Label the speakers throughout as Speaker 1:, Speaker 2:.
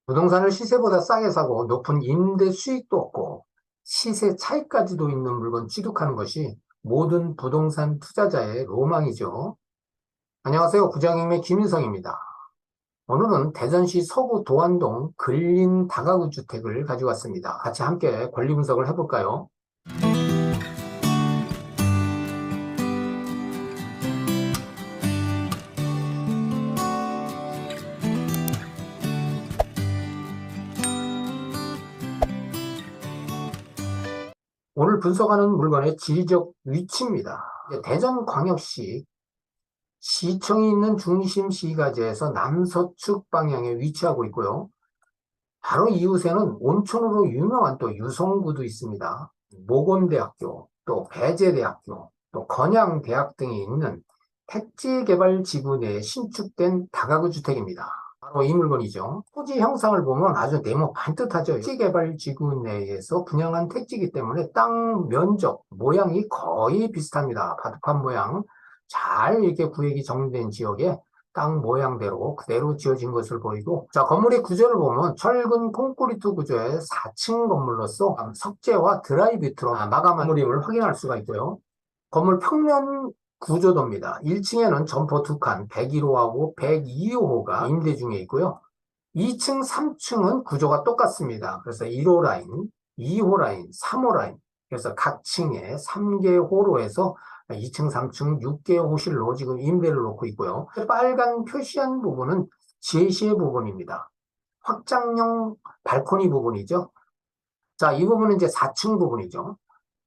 Speaker 1: 부동산을 시세보다 싸게 사고 높은 임대 수익도 얻고 시세 차익까지도 있는 물건 취득하는 것이 모든 부동산 투자자의 로망이죠. 안녕하세요. 부장님의 김인성입니다. 오늘은 대전시 서구 도안동 근린 다가구 주택을 가지고 왔습니다. 같이 함께 권리 분석을 해볼까요? 오늘 분석하는 물건의 지리적 위치입니다. 대전광역시 시청이 있는 중심 시가지에서 남서측 방향에 위치하고 있고요. 바로 이웃에는 온천으로 유명한 또 유성구도 있습니다. 모건대학교, 또 배재대학교, 또 건양대학 등이 있는 택지개발지구 내에 신축된 다가구 주택입니다. 바로 이 물건이죠. 토지 형상을 보면 아주 네모 반듯하죠. 택지개발지구 내에서 분양한 택지이기 때문에 땅 면적, 모양이 거의 비슷합니다. 바둑판 모양. 잘 이렇게 구획이 정리된 지역에 땅 모양대로 그대로 지어진 것을 보이고, 자, 건물의 구조를 보면 철근 콘크리트 구조의 4층 건물로서 석재와 드라이비트로 마감한 건물임을 확인할 수가 있고요. 건물 평면 구조도입니다. 1층에는 점포 2칸 101호하고 102호가 임대 중에 있고요. 2층, 3층은 구조가 똑같습니다. 그래서 1호 라인, 2호 라인, 3호 라인, 그래서 각 층에 3개 호로 해서 2층, 3층, 6개 호실로 지금 임대를 놓고 있고요. 빨간 표시한 부분은 제시의 부분입니다. 확장형 발코니 부분이죠. 자, 이 부분은 이제 4층 부분이죠.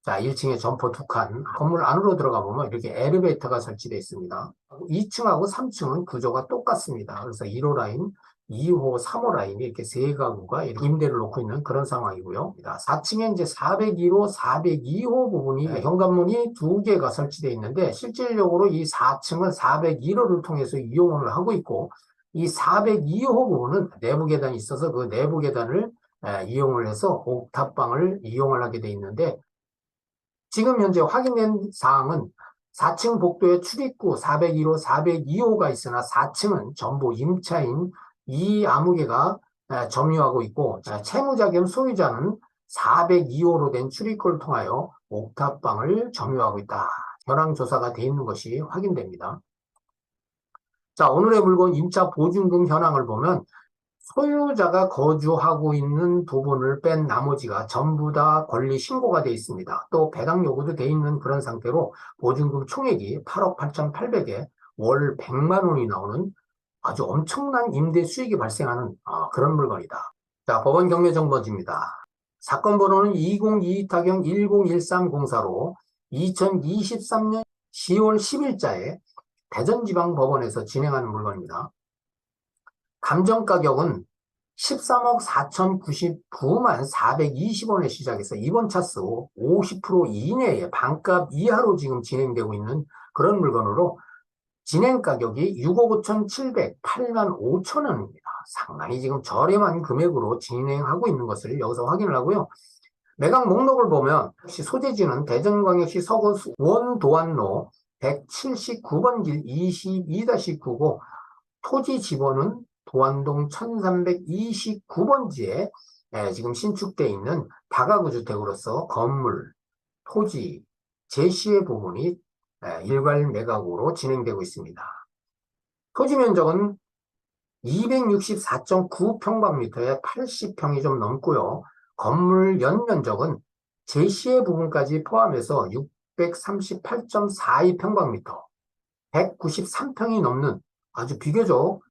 Speaker 1: 자, 1층에 점포 2칸. 건물 안으로 들어가 보면 이렇게 엘리베이터가 설치되어 있습니다. 2층하고 3층은 구조가 똑같습니다. 그래서 1호 라인, 2호, 3호 라인이 이렇게 세 가구가 이렇게 임대를 놓고 있는 그런 상황이고요. 4층에 이제 401호, 402호 부분이 현관문이 두 개가 설치되어 있는데 실질적으로 이 4층은 401호를 통해서 이용을 하고 있고, 이 402호 부분은 내부 계단이 있어서 그 내부 계단을 이용을 해서 옥탑방을 이용을 하게 돼 있는데, 지금 현재 확인된 사항은 4층 복도에 출입구 401호, 402호가 있으나 4층은 전부 임차인 이 아무개가 점유하고 있고, 채무자 겸 소유자는 402호로 된 출입구를 통하여 옥탑방을 점유하고 있다. 현황 조사가 되어 있는 것이 확인됩니다. 자, 오늘의 물건 임차 보증금 현황을 보면 소유자가 거주하고 있는 부분을 뺀 나머지가 전부 다 권리 신고가 되어 있습니다. 또 배당 요구도 되어 있는 그런 상태로 보증금 총액이 8억 8,800에 월 100만 원이 나오는 아주 엄청난 임대 수익이 발생하는 그런 물건이다. 자, 법원 경매 정보지입니다. 사건 번호는 2022-101304로 2023년 10월 10일자에 대전지방법원에서 진행하는 물건입니다. 감정 가격은 13억 4,099만 420원에 시작해서 이번 차수 50% 이내에 반값 이하로 지금 진행되고 있는 그런 물건으로 진행 가격이 6억 5,700, 8만 5천 원입니다. 상당히 지금 저렴한 금액으로 진행하고 있는 것을 여기서 확인을 하고요. 매각 목록을 보면 역시 소재지는 대전광역시 서구 원도안로 179번 길 22-9고 토지 지번은 도안동 1329번지에 지금 신축되어 있는 다가구 주택으로서 건물, 토지, 제시의 부분이 일괄 매각으로 진행되고 있습니다. 토지 면적은 264.9평방미터에 80평이 좀 넘고요. 건물 연면적은 제시의 부분까지 포함해서 638.42평방미터, 193평이 넘는 아주 비교적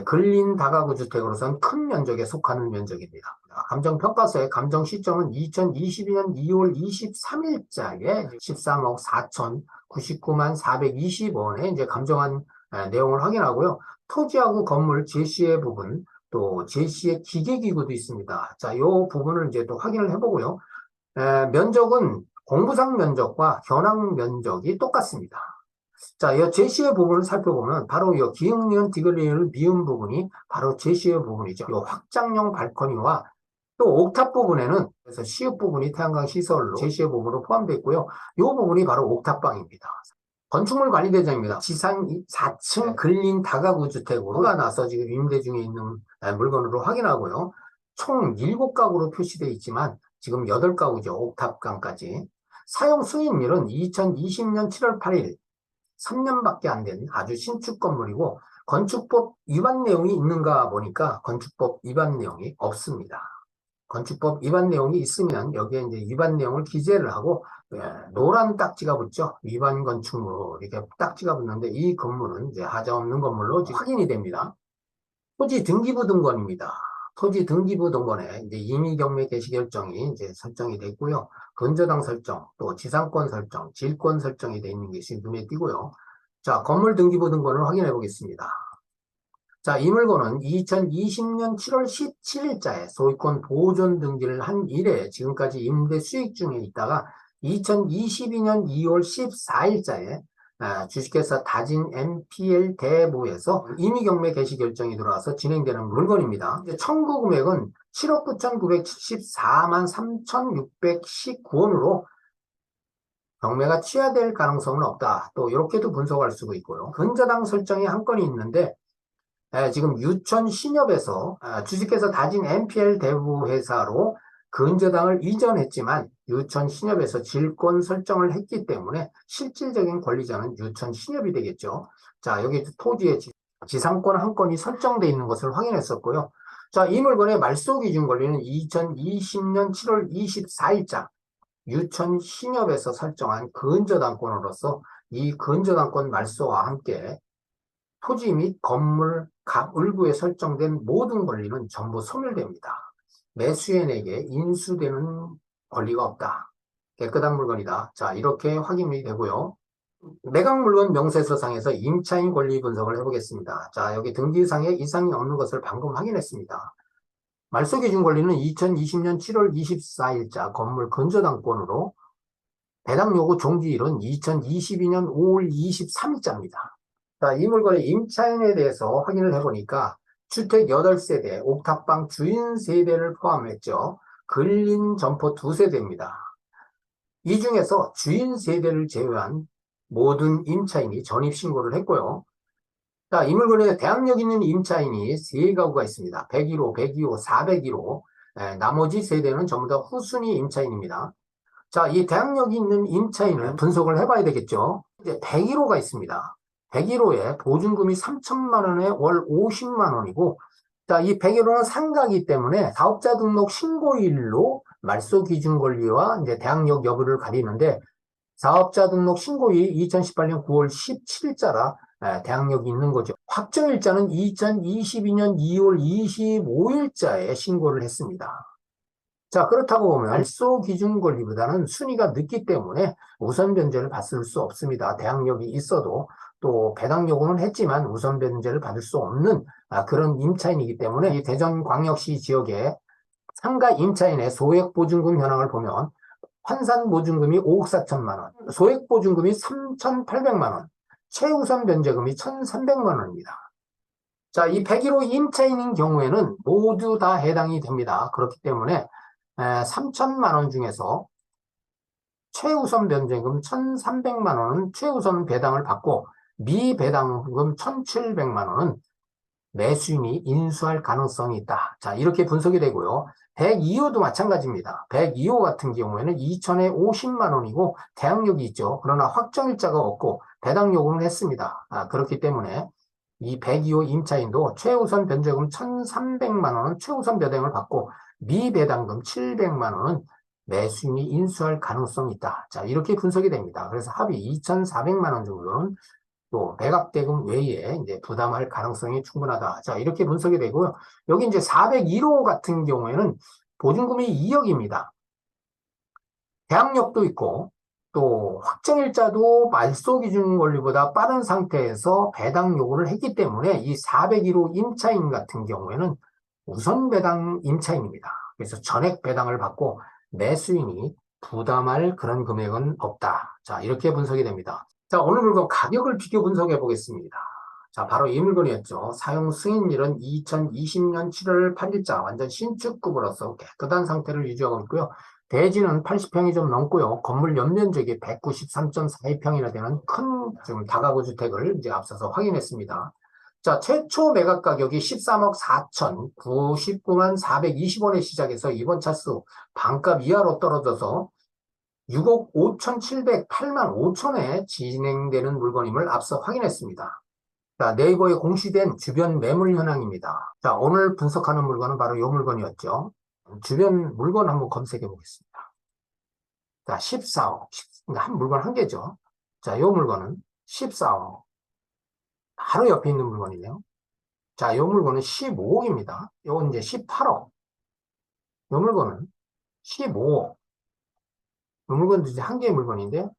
Speaker 1: 근린 다가구 주택으로서는 큰 면적에 속하는 면적입니다. 감정평가서의 감정 시점은 2022년 2월 23일자에 13억 4,099만 420원에 이제 감정한 내용을 확인하고요. 토지하고 건물 제시의 부분, 또 제시의 기계기구도 있습니다. 자, 이 부분을 이제 또 확인을 해보고요. 면적은 공부상 면적과 현황 면적이 똑같습니다. 자, 이 제시의 부분을 살펴보면 바로 이 기역, 니은, 디귿, 미음 부분이 바로 제시의 부분이죠. 이 확장형 발코니와 또 옥탑 부분에는 그래서 시읍 부분이 태양광 시설로 제시의 부분으로 포함되어 있고요. 이 부분이 바로 옥탑방입니다. 건축물 관리대장입니다. 지상 4층 근린 다가구 주택으로가 나서 지금 임대 중에 있는 물건으로 확인하고요. 총 7가구로 표시되어 있지만 지금 8가구죠. 옥탑강까지. 사용 승인일은 2020년 7월 8일, 3년밖에 안 된 아주 신축 건물이고 건축법 위반 내용이 있는가 보니까 건축법 위반 내용이 없습니다. 건축법 위반 내용이 있으면 여기에 이제 위반 내용을 기재를 하고 노란 딱지가 붙죠. 위반 건축물 이렇게 딱지가 붙는데 이 건물은 이제 하자없는 건물로 확인이 됩니다. 토지 등기부 등본입니다. 토지 등기부 등본에 이제 임의경매 개시 결정이 이제 설정이 되어 있고요. 근저당 설정, 또 지상권 설정, 질권 설정이 되어 있는 것이 눈에 띄고요. 자, 건물 등기부 등본을 확인해 보겠습니다. 자, 이 물건은 2020년 7월 17일자에 소유권 보존 등기를 한 이래 지금까지 임대 수익 중에 있다가 2022년 2월 14일자에 주식회사 다진 MPL 대부에서 임의경매 개시 결정이 들어와서 진행되는 물건입니다. 청구 금액은 7억 9,974만 3,619원으로 경매가 취하될 가능성은 없다. 또 이렇게도 분석할 수가 있고요. 근저당 설정이 한 건이 있는데 지금 유천 신협에서 주식회사 다진 MPL 대부 회사로 근저당을 이전했지만 유천 신협에서 질권 설정을 했기 때문에 실질적인 권리자는 유천 신협이 되겠죠. 자, 여기 토지의 지상권 한 건이 설정되어 있는 것을 확인했었고요. 자, 이 물건의 말소 기준 권리는 2020년 7월 24일자 유천 신협에서 설정한 근저당권으로서 이 근저당권 말소와 함께 토지 및 건물, 각 을구에 설정된 모든 권리는 전부 소멸됩니다. 매수인에게 인수되는 권리가 없다. 깨끗한 물건이다. 자, 이렇게 확인이 되고요. 매각 물건 명세서상에서 임차인 권리 분석을 해보겠습니다. 자, 여기 등기상에 이상이 없는 것을 방금 확인했습니다. 말소 기준 권리는 2020년 7월 24일자 건물 근저당권으로 배당 요구 종지일은 2022년 5월 23일자입니다. 자, 이 물건의 임차인에 대해서 확인을 해보니까 주택 8세대, 옥탑방 주인 세대를 포함했죠. 근린 점포 2세대입니다. 이 중에서 주인 세대를 제외한 모든 임차인이 전입신고를 했고요. 자, 이 물건에 대항력 있는 임차인이 3가구가 있습니다. 101호, 102호, 401호. 나머지 세대는 전부 다 후순위 임차인입니다. 자, 이 대항력 있는 임차인을 분석을 해봐야 되겠죠. 이제 101호가 있습니다. 101호에 보증금이 3천만 원에 월 50만 원이고, 자, 이 101호는 상가이기 때문에 사업자 등록 신고일로 말소 기준 권리와 이제 대항력 여부를 가리는데, 사업자 등록 신고일 2018년 9월 17일자라 대항력이 있는 거죠. 확정일자는 2022년 2월 25일자에 신고를 했습니다. 자, 그렇다고 보면 말소 기준 권리보다는 순위가 늦기 때문에 우선 변제를 받을 수 없습니다. 대항력이 있어도 또 배당 요구는 했지만 우선 변제를 받을 수 없는 그런 임차인이기 때문에 이 대전광역시 지역의 상가 임차인의 소액 보증금 현황을 보면 환산 보증금이 5억 4천만 원, 소액 보증금이 3,800만 원, 최우선 변제금이 1,300만 원입니다. 자, 이 101호 임차인인 경우에는 모두 다 해당이 됩니다. 그렇기 때문에 3천만 원 중에서 최우선 변제금 1,300만 원은 최우선 배당을 받고 미배당금 1,700만 원은 매수인이 인수할 가능성이 있다. 자, 이렇게 분석이 되고요. 102호도 마찬가지입니다. 102호 같은 경우에는 2천에 50만 원이고 대항력이 있죠. 그러나 확정일자가 없고 배당 요구는 했습니다. 그렇기 때문에 이 102호 임차인도 최우선 변제금 1,300만 원은 최우선 배당을 받고 미배당금 700만 원은 매수인이 인수할 가능성이 있다. 자, 이렇게 분석이 됩니다. 그래서 합의 2,400만 원 정도는 또 매각대금 외에 이제 부담할 가능성이 충분하다. 자, 이렇게 분석이 되고요. 여기 이제 401호 같은 경우에는 보증금이 2억입니다. 대항력도 있고 또 확정일자도 말소 기준 권리보다 빠른 상태에서 배당 요구를 했기 때문에 이 401호 임차인 같은 경우에는 우선 배당 임차인입니다. 그래서 전액 배당을 받고 매수인이 부담할 그런 금액은 없다. 자, 이렇게 분석이 됩니다. 자, 오늘 물건 가격을 비교 분석해 보겠습니다. 자, 바로 이 물건이었죠. 사용 승인일은 2020년 7월 8일자 완전 신축급으로서 깨끗한 상태를 유지하고 있고요. 대지는 80평이 좀 넘고요. 건물 연면적이 193.42평이나 되는 큰 지금 다가구 주택을 이제 앞서서 확인했습니다. 자, 최초 매각 가격이 13억 4천 99만 420원에 시작해서 이번 차수 반값 이하로 떨어져서 6억 5,708만 5천에 진행되는 물건임을 앞서 확인했습니다. 자, 네이버에 공시된 주변 매물 현황입니다. 자, 오늘 분석하는 물건은 바로 이 물건이었죠. 주변 물건 한번 검색해 보겠습니다. 자, 14억. 한 물건 한 개죠. 자, 이 물건은 14억. 바로 옆에 있는 물건이네요. 자, 이 물건은 15억입니다. 요건 이제 18억. 이 물건은 15억. 이 물건도 이제 한 개의 물건인데,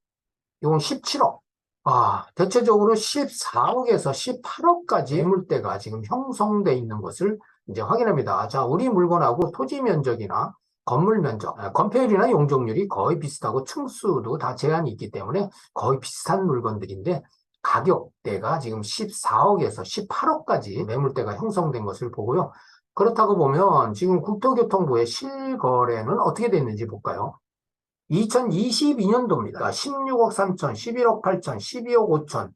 Speaker 1: 요건 17억. 대체적으로 14억에서 18억까지 매물대가 지금 형성돼 있는 것을 이제 확인합니다. 자, 우리 물건하고 토지 면적이나 건물 면적, 건폐율이나 용적률이 거의 비슷하고 층수도 다 제한이 있기 때문에 거의 비슷한 물건들인데 가격대가 지금 14억에서 18억까지 매물대가 형성된 것을 보고요. 그렇다고 보면 지금 국토교통부의 실거래는 어떻게 됐는지 볼까요? 2022년도입니다. 16억 3천, 11억 8천, 12억 5천,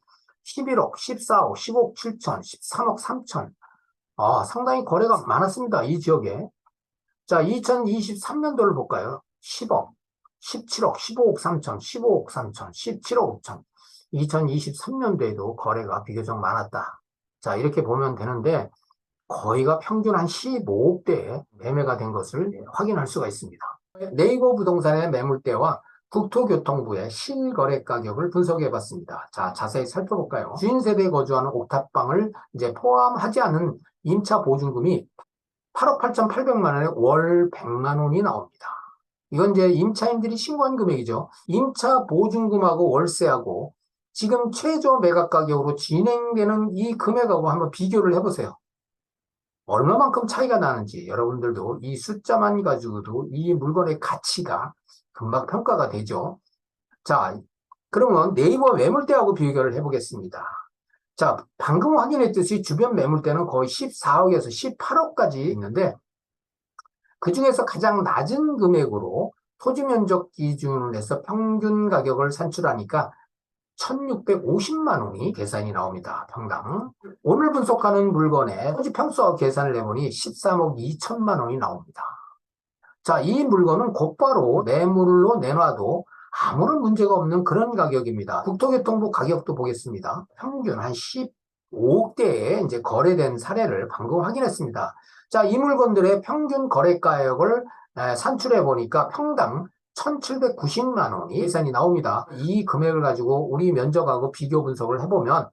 Speaker 1: 11억, 14억, 10억 7천, 13억 3천. 상당히 거래가 많았습니다. 이 지역에. 자, 2023년도를 볼까요? 10억, 17억, 15억 3천, 15억 3천, 17억 5천. 2023년도에도 거래가 비교적 많았다. 자, 이렇게 보면 되는데 거의가 평균 한 15억대에 매매가 된 것을 확인할 수가 있습니다. 네이버 부동산의 매물대와 국토교통부의 실거래 가격을 분석해 봤습니다. 자, 자세히 살펴볼까요? 주인 세대에 거주하는 옥탑방을 이제 포함하지 않은 임차 보증금이 8억 8,800만 원에 월 100만 원이 나옵니다. 이건 이제 임차인들이 신고한 금액이죠. 임차 보증금하고 월세하고 지금 최저 매각 가격으로 진행되는 이 금액하고 한번 비교를 해보세요. 얼마만큼 차이가 나는지 여러분들도 이 숫자만 가지고도 이 물건의 가치가 금방 평가가 되죠. 자, 그러면 네이버 매물대하고 비교를 해보겠습니다. 자, 방금 확인했듯이 주변 매물대는 거의 14억에서 18억까지 있는데 그 중에서 가장 낮은 금액으로 토지 면적 기준을 해서 평균 가격을 산출하니까 1,650만 원이 계산이 나옵니다. 평당. 오늘 분석하는 물건의 토지 평수와 계산을 해보니 13억 2천만 원이 나옵니다. 자, 이 물건은 곧바로 매물로 내놔도 아무런 문제가 없는 그런 가격입니다. 국토교통부 가격도 보겠습니다. 평균 한 15억대에 이제 거래된 사례를 방금 확인했습니다. 자, 이 물건들의 평균 거래가액을 산출해 보니까 평당 1,790만 원이 예산이 나옵니다. 이 금액을 가지고 우리 면적하고 비교 분석을 해보면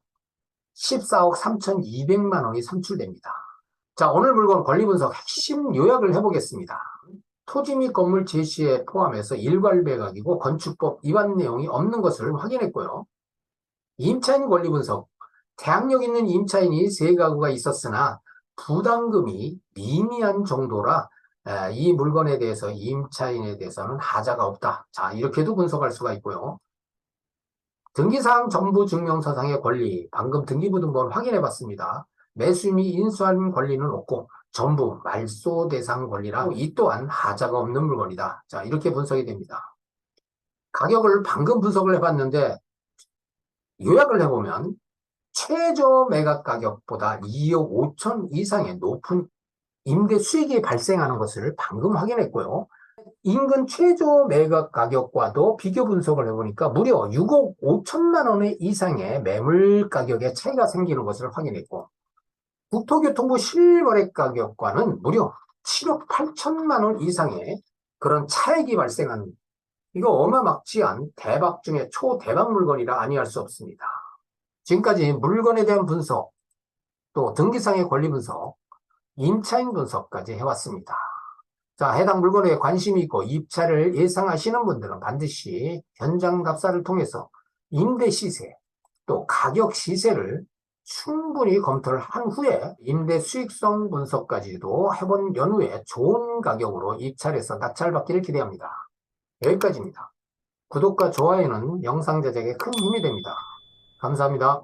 Speaker 1: 14억 3,200만 원이 산출됩니다. 자, 오늘 물건 권리 분석 핵심 요약을 해보겠습니다. 토지 및 건물 제시에 포함해서 일괄 매각이고 건축법 위반 내용이 없는 것을 확인했고요. 임차인 권리 분석, 대항력 있는 임차인이 3가구가 있었으나 부담금이 미미한 정도라 이 물건에 대해서 임차인에 대해서는 하자가 없다. 자, 이렇게도 분석할 수가 있고요. 등기사항 정부증명서상의 권리, 방금 등기부등본 확인해 봤습니다. 매수 및 인수한 권리는 없고 전부 말소 대상 권리라 이 또한 하자가 없는 물건이다. 자, 이렇게 분석이 됩니다. 가격을 방금 분석을 해봤는데 요약을 해보면 최저 매각 가격보다 2억 5천 이상의 높은 임대 수익이 발생하는 것을 방금 확인했고요. 인근 최저 매각 가격과도 비교 분석을 해보니까 무려 6억 5천만 원 이상의 매물 가격의 차이가 생기는 것을 확인했고 국토교통부 실거래 가격과는 무려 7억 8천만 원 이상의 그런 차액이 발생하는 이거 어마막지한 대박 중에 초대박 물건이라 아니할 수 없습니다. 지금까지 물건에 대한 분석, 또 등기상의 권리 분석, 임차인 분석까지 해왔습니다. 자, 해당 물건에 관심이 있고 입찰을 예상하시는 분들은 반드시 현장 답사를 통해서 임대 시세, 또 가격 시세를 충분히 검토를 한 후에 임대 수익성 분석까지도 해본 연후에 좋은 가격으로 입찰해서 낙찰받기를 기대합니다. 여기까지입니다. 구독과 좋아요는 영상 제작에 큰 힘이 됩니다. 감사합니다.